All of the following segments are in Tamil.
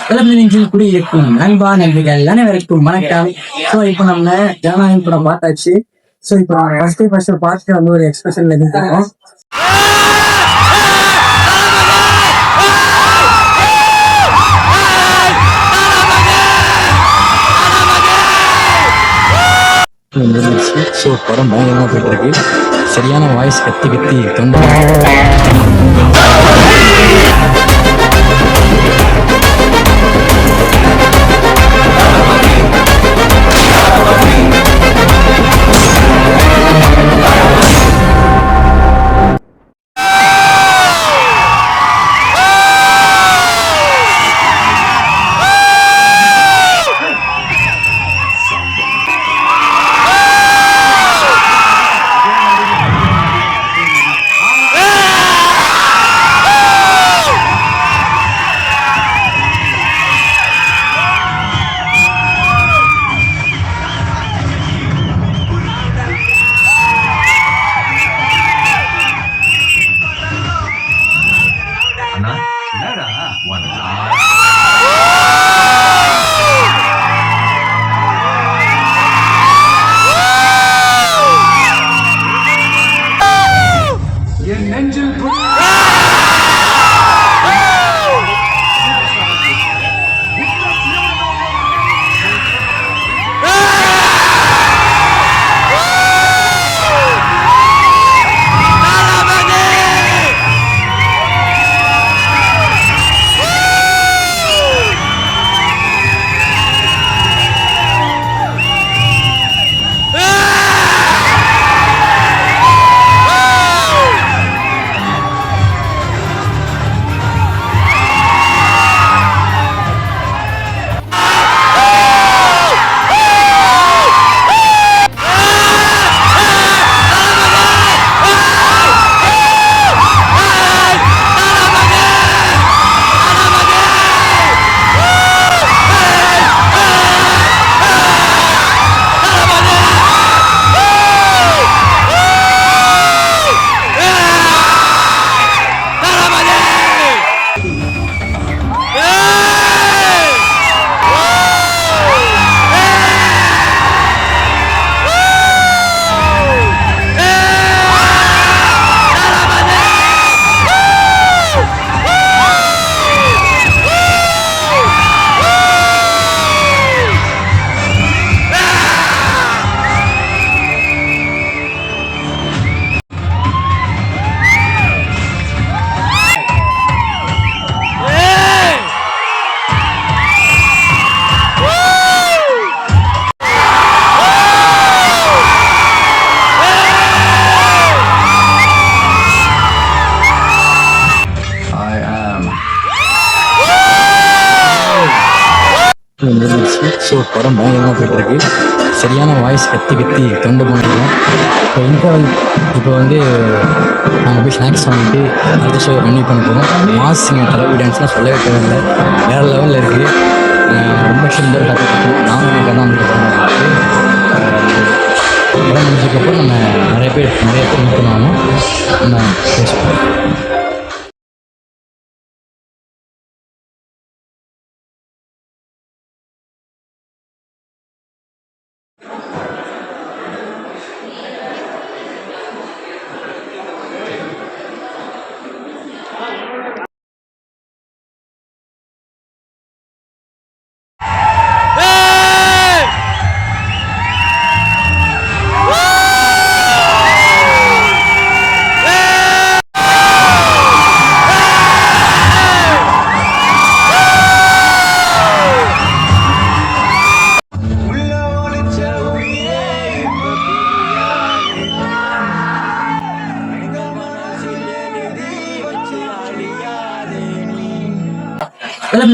நெஞ்சில் குடியிருக்கும் நண்பா நண்பிகள் அனைவருக்கும் வணக்கம். ஸோ இப்போ நம்ம ஜனநாயகம் படம் பார்த்தாச்சு. ஸோ இப்போ ஃபர்ஸ்ட் பார்த்துட்டு வந்து ஒரு எக்ஸ்பிரஷன் எடுத்துருக்கோம். ஸோ படம் பயங்கரமாக போயிட்டு இருக்கு. சரியான வாய்ஸ் கத்தி கத்தி தொண்டை ஸோ படம் பயங்கரமாக போயிட்டு இருக்கு. சரியான வாய்ஸ் கத்தி கத்தி தொண்டை போனோம். இப்போ வந்து நாங்கள் போய் ஸ்நாக்ஸ் வாங்கிட்டு அடுத்த ஷோ கன்டினியூ பண்ண போகிறோம். மாஸ்ங்க தலைவி டான்ஸ்லாம் சொல்லவே தேவையில்லை, வேறு லெவலில் இருக்குது. ரொம்ப சுந்தர் கற்றுக்கிட்டோம். நாங்கள் கதாந்திர படம் முடிஞ்சதுக்கப்புறம் நம்ம நிறைய பேர் மீட் பண்ணுவாங்க. நம்ம பேசுவோம்.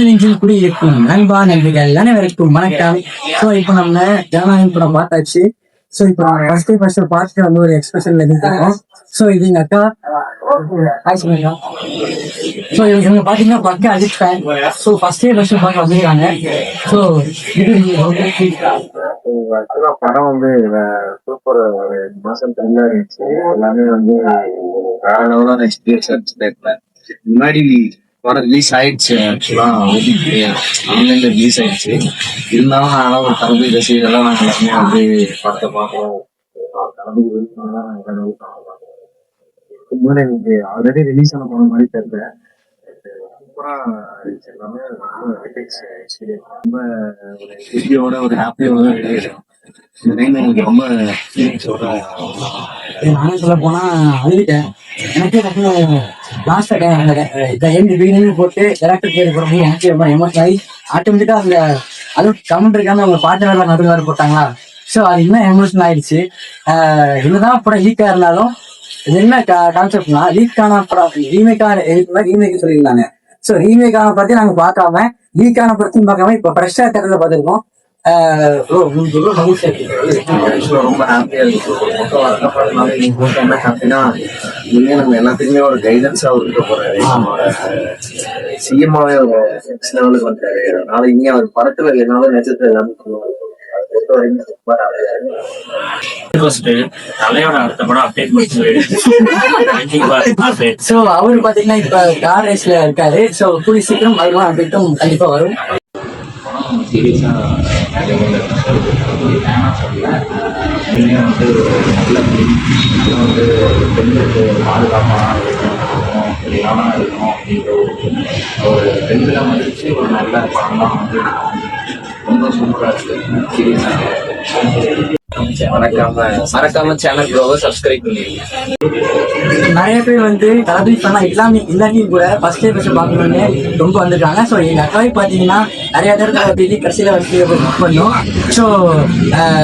நெஞ்சில் குடியிருக்கும் நண்பா நண்பிகள் அனைவருக்கும் வணக்கம். ஸோ இப்போ நம்ம ஜனநாயகம் படம் பார்த்தாச்சு. ஸோ இப்போ ஃபர்ஸ்ட் பார்த்துட்டு வந்து ஒரு எக்ஸ்பிரஷன் எடுத்துருக்கோம். ஸோ இது எங்க அக்கா. ஸோ இவங்க பாத்தீங்கன்னா பக்க அஜித் ஃபேன். ஸோ ஃபர்ஸ்ட் பார்க்க வந்திருக்காங்க. ஸோ இது படம் வந்து சூப்பர் மாசம் தனியா இருந்துச்சு. எல்லாமே வந்து வேற லெவலான எக்ஸ்பீரியன்ஸ். முன்னாடி படம் ரிலீஸ் ஆயிடுச்சு. ஆக்சுவலா ஆன்லைன்ல ரிலீஸ் ஆயிடுச்சு. இருந்தாலும் நாங்களாம் ஒரு தளபதி ரசிகர்கள்லாம் நாங்கள் எல்லாமே வந்து படத்தை பார்க்கணும். தளபதி release பண்ணா நாங்க எல்லாரும் பார்க்கலாம். இதுக்கு எனக்கு ஆல்ரெடி ரிலீஸ் ஆன படம் மாதிரி தெரியல. சூப்பரா இருந்துச்சு எல்லாமே. ரொம்ப எக்ஸ்பீரியன்ஸ். ரொம்ப ஒரு ஹெப்பியோட ஒரு ஹாப்பியோட வெளியேறும். இந்த டைம் எனக்கு ரொம்ப ஃபீலிங்ஸோட நானும் சொல்ல போனா அழுதுட்டேன். எனக்கே லாஸ்ட் பிகினிங் போட்டு டேரக்டர் கேட்டு போறப்போ எனக்கு ரொம்ப எமோஷன் ஆகி ஆட்டோமேட்டிக்கா அந்த அதுவும் கமெண்ட் இருக்காம அவங்க பாட்டு வேற நடுவாரு போட்டாங்களா. ஸோ அது இன்னும் எமோஷனல் ஆயிடுச்சு. என்னதான் படம் லீக்கா இருந்தாலும் இது என்ன கான்செப்ட்னா லீக்கான படம் ரீமேக் சொல்லியிருந்தாங்க. ஸோ ரீமேக்கான படத்தையும் நாங்க பார்க்காம லீக்கான படத்தையும் பார்க்காம இப்ப ஃப்ரெஷ்ஷா தேட்டர்ல பார்த்துருக்கோம். ரொம்ப ஹாப்பியா இருக்கு. மொத்தம் வருத்தப்படனால நீங்க போட்ட என்ன ஹாப்பினா இனிமே நம்ம எல்லாத்துக்குமே ஒரு கைடன்ஸா இருக்க போறாரு. நம்மளோட சிஎம்மாவே ஒரு நெக்ஸ்ட் லெவலுக்கு வந்துட்டாரு. அதனால இனி அவர் படத்துல என்னால நெச்சத்தை எல்லாமே பண்ணுவாரு. பொறுத்த வரைக்கும் ரொம்ப ஹாப்பியா இருக்கு. தலையோட அடுத்த படம் அப்டேட். ஸோ அவரு பாத்தீங்கன்னா இப்ப கார் ரேஸ்ல இருக்காரு. ஸோ கூடிய சீக்கிரம் அதெல்லாம் அப்டேட்டும் கண்டிப்பா வரும். சீரியஸாக வந்து நல்ல வந்து பெண்களுக்கு பாதுகாப்பாக இருக்கணும், இல்லாமல் இருக்கணும் அப்படின்ற ஒரு பெண்களை மதிச்சு ஒரு நல்ல படம்லாம் வந்து ரொம்ப சூப்பராக இருக்குது. சீரியஸாக மறக்காம சேனல் ப்ரோவை சப்ஸ்கிரைப் பண்ணிடுங்க. நிறைய பேர் வந்து தளபதி பண்ணா இல்லாமையும் கூட ஃபர்ஸ்ட் பார்க்கணும்னு ரொம்ப வந்திருக்காங்க. ஸோ எங்க அக்காவை பார்த்தீங்கன்னா நிறைய பேர் கடைசியில வந்து புக் பண்ணோம். ஸோ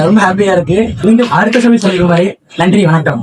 ரொம்ப ஹாப்பியா இருக்கு. மீண்டும் அடுத்த சொல்லி சொல்லிருக்கும் மாதிரி நன்றி, வணக்கம்.